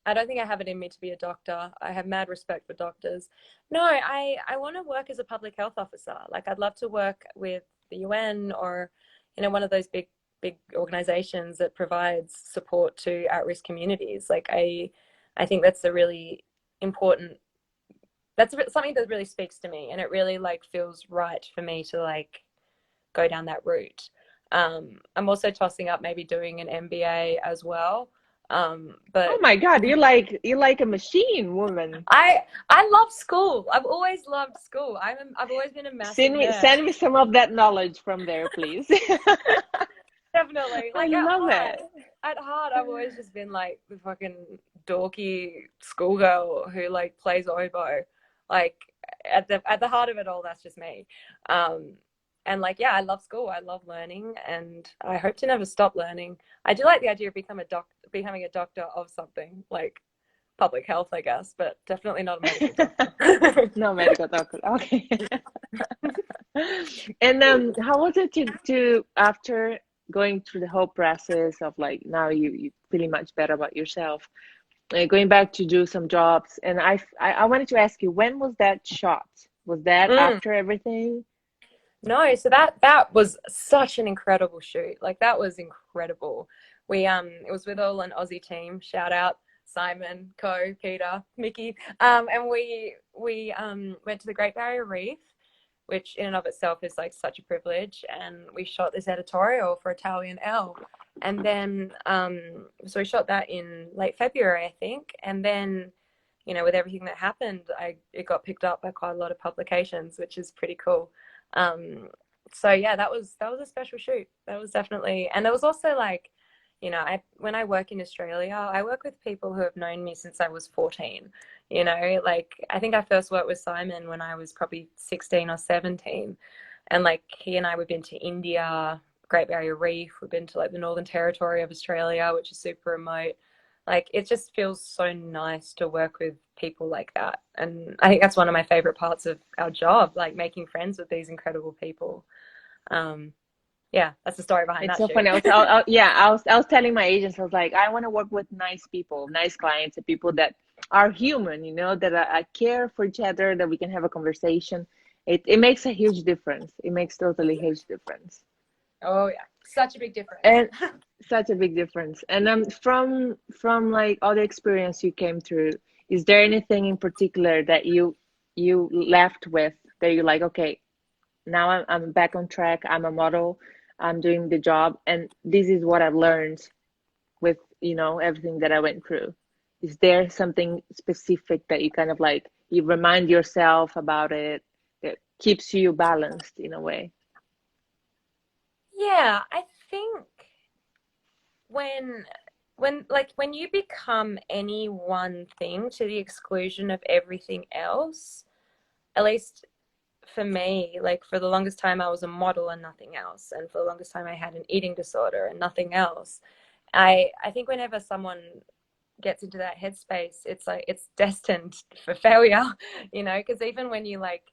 I don't think I have it in me to be a doctor. I have mad respect for doctors. No, I want to work as a public health officer. Like I'd love to work with the UN or, you know, one of those big organizations that provides support to at-risk communities. Like I think that's a really important something that really speaks to me, and it really like feels right for me to like go down that route. I'm also tossing up maybe doing an MBA as well. Oh But my God, you're like a machine woman. I love school. I've always loved school. I've always been a massive nerd. Send me some of that knowledge from there, please. Definitely. I Like love it. at heart, I've always just been like the fucking dorky schoolgirl who like plays oboe. Like at the heart of it all, that's just me. Um, and like yeah, I love school. I love learning, and I hope to never stop learning. I do like the idea of becoming a doctor of something like public health, I guess, but definitely not a medical doctor. No medical doctor. Okay. And how was it to after going through the whole process of like now you feeling much better about yourself, going back to do some jobs, and I wanted to ask you, when was that shot? Was that Mm. after everything? No, so that was such an incredible shoot. Like that was incredible. We it was with all an Aussie team. Shout out Simon, Co, Peter, Mickey. And we went to the Great Barrier Reef, which in and of itself is like such a privilege. And we shot this editorial for Italian Elle. And then so we shot that in late February, I think. And then, you know, with everything that happened, it got picked up by quite a lot of publications, which is pretty cool. Um, so yeah, that was a special shoot. That was definitely, and there was also like, You know, when I work in Australia, I work with people who have known me since I was 14. You know, like I think I first worked with Simon when I was probably 16 or 17. And like he and I, we've been to India, Great Barrier Reef, we've been to like the Northern Territory of Australia, which is super remote. Like it just feels so nice to work with people like that. And I think that's one of my favorite parts of our job, like making friends with these incredible people. Um, yeah, that's the story behind It's that so shoot. funny. I was telling my agents, I was like, I want to work with nice people, nice clients, and people that are human, you know, that care for each other, that we can have a conversation. It makes a huge difference. It makes totally huge difference. Oh yeah, such a big difference. And such a big difference. And from like all the experience you came through, is there anything in particular that you left with that you like, okay, now I'm back on track, I'm a model, I'm doing the job, and this is what I've learned with, you know, everything that I went through. Is there something specific that you kind of like you remind yourself about it that keeps you balanced in a way? Yeah, I think when when you become any one thing to the exclusion of everything else, at least for me, like for the longest time I was a model and nothing else, and for the longest time I had an eating disorder and nothing else. I think whenever someone gets into that headspace, it's like it's destined for failure, you know, because even when you like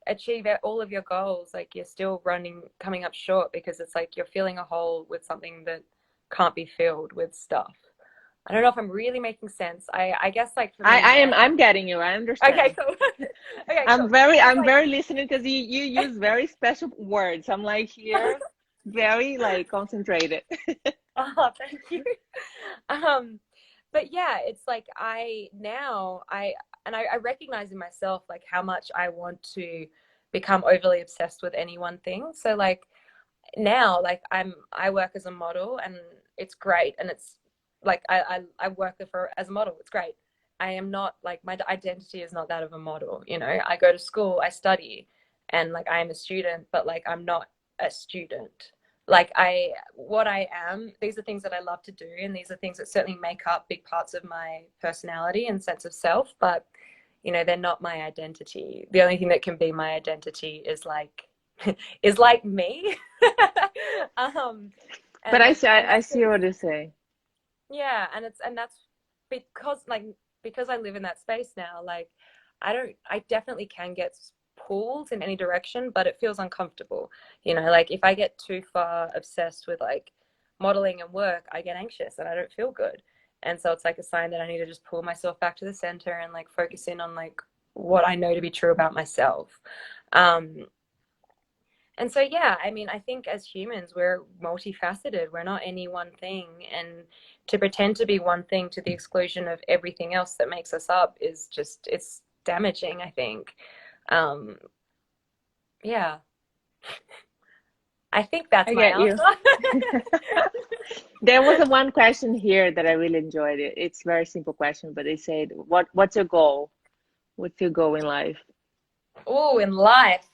achieve all of your goals, like you're still coming up short because it's like you're filling a hole with something that can't be filled with stuff. I don't know if I'm really making sense. I guess like for me now. I'm getting you. I Okay, understand. cool. Okay, cool. It's I'm like very listening because you use very special words. I'm like here, very like concentrated. oh, thank you. Um, but yeah, it's like I recognize in myself like how much I want to become overly obsessed with any one thing. So like now like I work as a model and it's great, and it's like I work for as a model, it's great. I am not like my identity is not that of a model, you know. I go to school, I study, and like I am a student, but like I'm not a student. Like what I am, these are things that I love to do, and these are things that certainly make up big parts of my personality and sense of self, but you know, they're not my identity. The only thing that can be my identity is like me. um, But and like, and I that's see what you say. yeah, and that's because like because I live in that space now. Like, I definitely can get pulled in any direction, but it feels uncomfortable. You know, like if I get too far obsessed with like modeling and work, I get anxious and I don't feel good. And so it's like a sign that I need to just pull myself back to the center and like focus in on like what I know to be true about myself. Um, and so, yeah, I mean, I think as humans, we're multifaceted. We're not any one thing. And to pretend to be one thing to the exclusion of everything else that makes us up is just, it's damaging, I think. Um, yeah, I think that's I my get you. answer. There was a one question here that I really enjoyed. It's a very simple question, but they said, what's your goal? What's your goal in life? Oh, in life,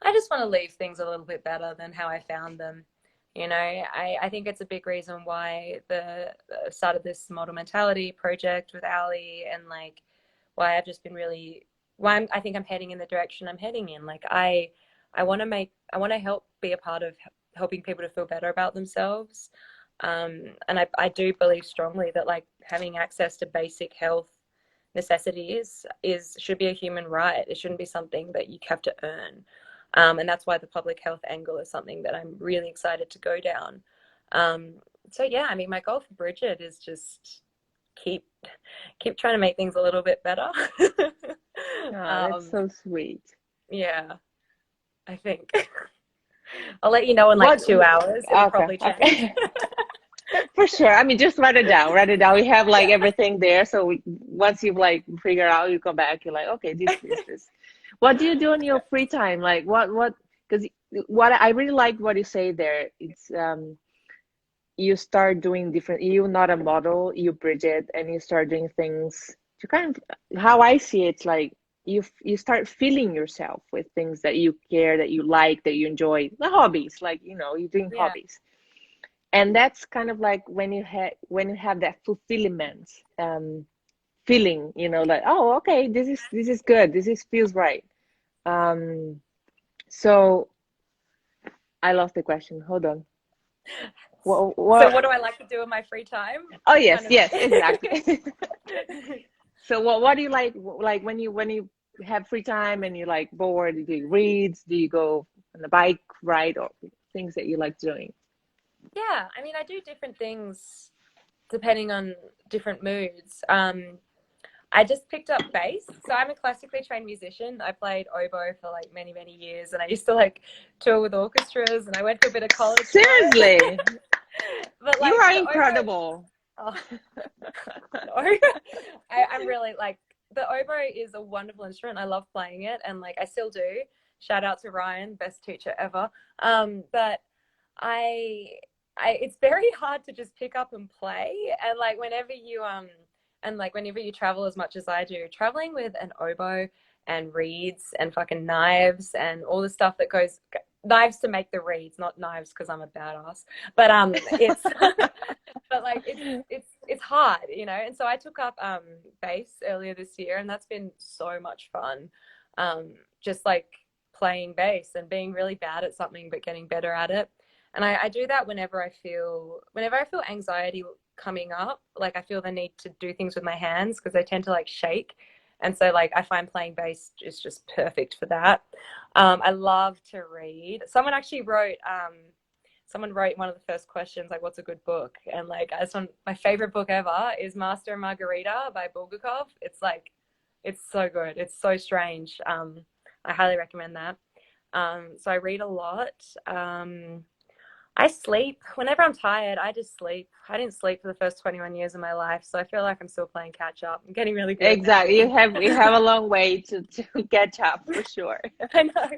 I just want to leave things a little bit better than how I found them. You know, I think it's a big reason why the started this model mentality project with Ali, and like why I've just been really why I think I'm heading in the direction I'm heading in. Like I want to help be a part of helping people to feel better about themselves. And I do believe strongly that like having access to basic health necessities is should be a human right. It shouldn't be something that you have to earn. And that's why the public health angle is something that I'm really excited to go down. Um, so yeah, I mean, my goal for Bridget is just keep keep trying to make things a little bit better. Oh, that's um, so sweet. yeah, I think I'll let you know in like What? 2 hours. It'll Okay, probably change. okay. For sure. I mean, just write it down. Write it down. We have like Yeah. everything there. So once you like figure out, you come back. You're like, okay, this. What do you do in your free time? Like what? Because what I really like what you say there. It's you start doing different. You're not a model. You Bridget, and you start doing things to kind of how I see it, it's like you start filling yourself with things that you care, that you like, that you enjoy. The hobbies, like you know, you're doing Yeah. hobbies. And that's kind of like when you have that fulfillment feeling, you know, like, oh, okay, this is good, feels right. um so I lost the question, hold on. So What what do I like to do in my free time? Oh, yes, Kind of. yes, exactly. So what do you like when you have free time and you like bored? Do you read? Do you go on a bike ride, or things that you like doing? Yeah, I mean, I do different things depending on different moods. I just picked up bass. So I'm a classically trained musician. I played oboe for like many, many years, and I used to like tour with orchestras, and I went to a bit of college for it. Seriously, But you like are the oboe, incredible. oh, no. I'm really like, the oboe is a wonderful instrument. I love playing it, and like I still do. Shout out to Ryan, best teacher ever. But I, it's very hard to just pick up and play. And like whenever you travel as much as I do, traveling with an oboe and reeds and fucking knives and all the stuff that goes, knives to make the reeds, not knives because I'm a badass. But it's but like it's hard, you know. And so I took up bass earlier this year, and that's been so much fun. Just like playing bass and being really bad at something but getting better at it. And I do that whenever I feel anxiety coming up, like I feel the need to do things with my hands because they tend to like shake. And so like I find playing bass is just perfect for that. I love to read. Someone wrote one of the first questions, like, what's a good book? And like, my favorite book ever is Master and Margarita by Bulgakov. It's like, it's so good. It's so strange. I highly recommend that. So I read a lot. I sleep. Whenever I'm tired, I just sleep. I didn't sleep for the first 21 years of my life, so I feel like I'm still playing catch up. I'm getting really good now. Exactly. You have a long way to catch up for sure. I know.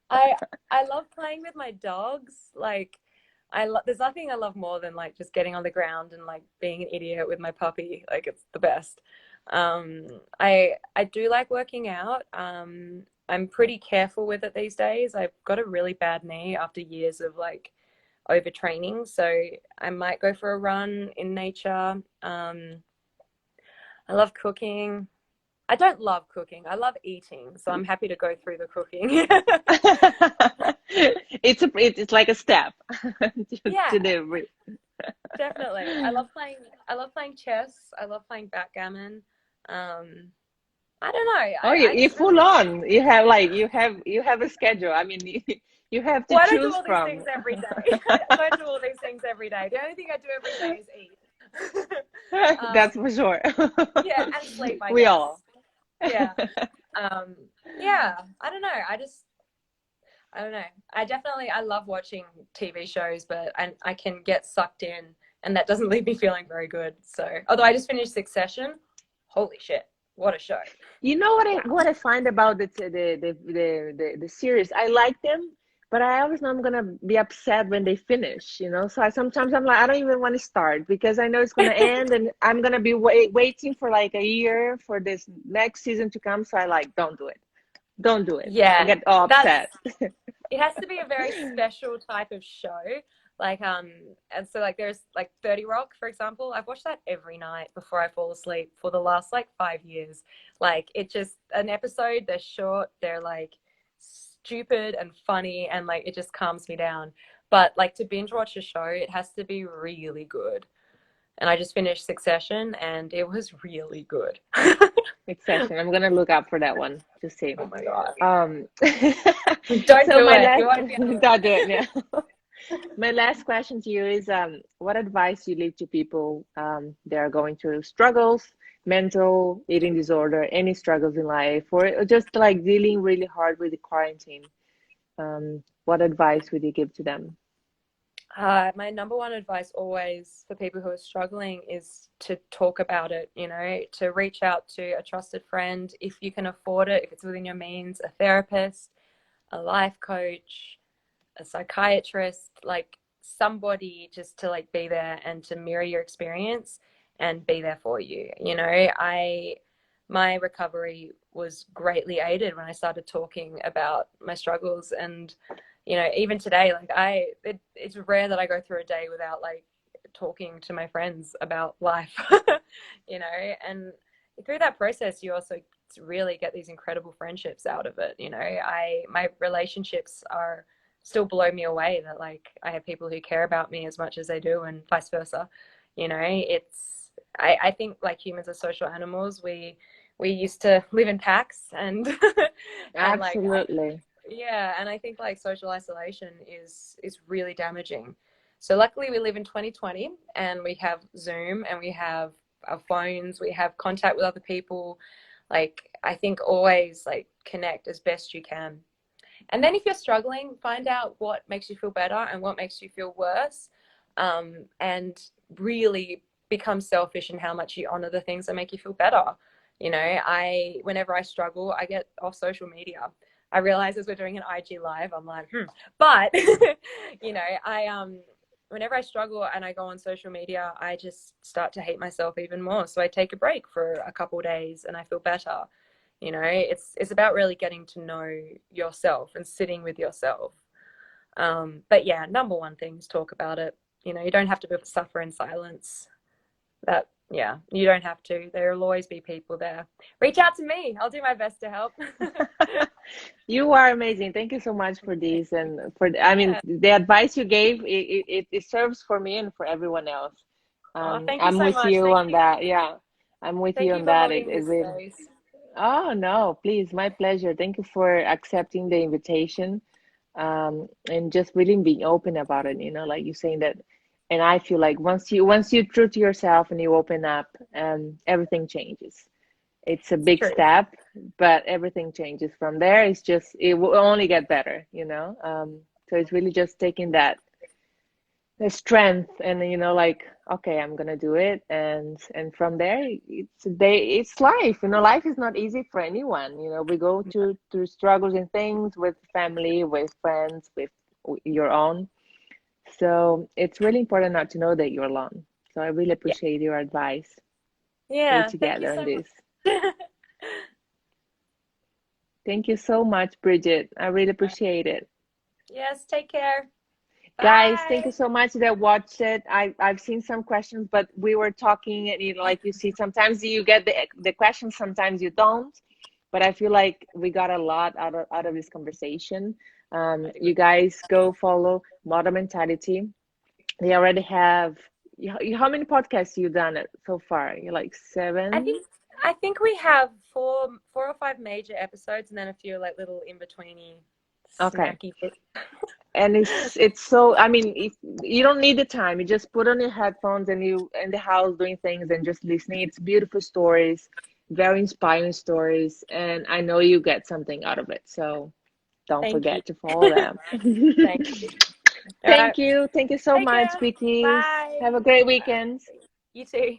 I love playing with my dogs. Like there's nothing I love more than like just getting on the ground and like being an idiot with my puppy. Like it's the best. I do like working out. I'm pretty careful with it these days. I've got a really bad knee after years of like overtraining, so I might go for a run in nature. I love cooking. I don't love cooking. I love eating, so I'm happy to go through the cooking. It's like a step Yeah, to the definitely. I love playing chess. I love playing backgammon. Um, I don't know. Oh, I you just full really, on. You have like you have a schedule. I mean, you have to well, I don't do choose all these from. things every day. I don't do all these things every day. The only thing I do every day is eat. That's for sure. Yeah, and sleep, I We guess. all. Yeah. Yeah, I don't know. I don't know. I love watching TV shows, but I can get sucked in, and that doesn't leave me feeling very good. So, although I just finished Succession, holy shit, what a show! You know Wow. what I find about the series? I like them, but I always know I'm gonna be upset when they finish. You know, so sometimes I'm like, I don't even want to start because I know it's gonna end, and I'm gonna be waiting for like a year for this next season to come. So I like, don't do it, don't do it. I Yeah, get all that's upset. it has to be a very special type of show. Like and so like there's like 30 Rock, for example. I've watched that every night before I fall asleep for the last like 5 years. Like it just an episode, they're short, they're like stupid and funny, and like it just calms me down. But like to binge watch a show, it has to be really good. And I just finished Succession and it was really good. Succession. I'm gonna look up for that one to see. Oh my God. Don't So do my it. last, You won't be able to. don't do it now. My last question to you is, what advice you leave to people that are going through struggles, mental, eating disorder, any struggles in life, or just like dealing really hard with the quarantine? What advice would you give to them? My number one advice always for people who are struggling is to talk about it, you know, to reach out to a trusted friend if you can afford it, if it's within your means, a therapist, a life coach, a psychiatrist, like somebody just to like be there and to mirror your experience and be there for you. You know, my recovery was greatly aided when I started talking about my struggles, and you know, even today, like it's rare that I go through a day without like talking to my friends about life, you know, and through that process, you also really get these incredible friendships out of it. You know, my relationships are still blow me away that like I have people who care about me as much as they do, and vice versa. You know, I think like humans are social animals. We used to live in packs and and like Absolutely. yeah, and I think like social isolation is really damaging. So luckily we live in 2020 and we have Zoom and we have our phones, we have contact with other people. Like I think always like connect as best you can. And then if you're struggling, find out what makes you feel better and what makes you feel worse. And really become selfish in how much you honor the things that make you feel better. You know, whenever I struggle, I get off social media. I realize as we're doing an IG live, I'm like, but you know, whenever I struggle and I go on social media, I just start to hate myself even more. So I take a break for a couple of days and I feel better. You know, it's about really getting to know yourself and sitting with yourself. But yeah, number one thing is talk about it. You know, you don't have to suffer in silence. That, yeah, you don't have to. There will always be people there. Reach out to me. I'll do my best to help. You are amazing. Thank you so much for this and for, I mean, Yeah. the advice you gave, it serves for me and for everyone else. Oh, thank you I'm so with much. you on that. Yeah, I'm with you Thank you on for that. holding It this really, space. oh no, please, my pleasure. Thank you for accepting the invitation, and just really being open about it. You know, like you saying that, and I feel like once you true to yourself and you open up, everything changes. It's a It's big true. step, but everything changes from there. It's just it will only get better. You know, so it's really just taking that the strength and like, okay, I'm gonna do it, and from there it's life. Life is not easy for anyone. We go through struggles and things with family, with friends, with your own. So it's really important not to know that you're alone. So I really Yeah. appreciate your advice. We're Yeah. Thank you together on so this. much. Thank you so much, Bridget. I really appreciate it. Yes. Take care. Guys, thank you Bye. so much that watched it. I've seen some questions, but we were talking, and like you see, sometimes you get the questions, sometimes you don't. But I feel like we got a lot out of this conversation. I do. You guys go follow Modern Mentality. They already have. How many podcasts you done it so far? You're like I 7. think I think we have four or five major episodes and then a few like little in betweeny Okay. snacky bits. And it's so, I mean, if you don't need the time, you just put on your headphones and you in the house doing things and just listening. It's beautiful stories, very inspiring stories, and I know you get something out of it. So don't Thank you. forget to follow them. Thank you. All right. Thank you so Take much, care. Vickies. Bye. Have a great weekend. You too.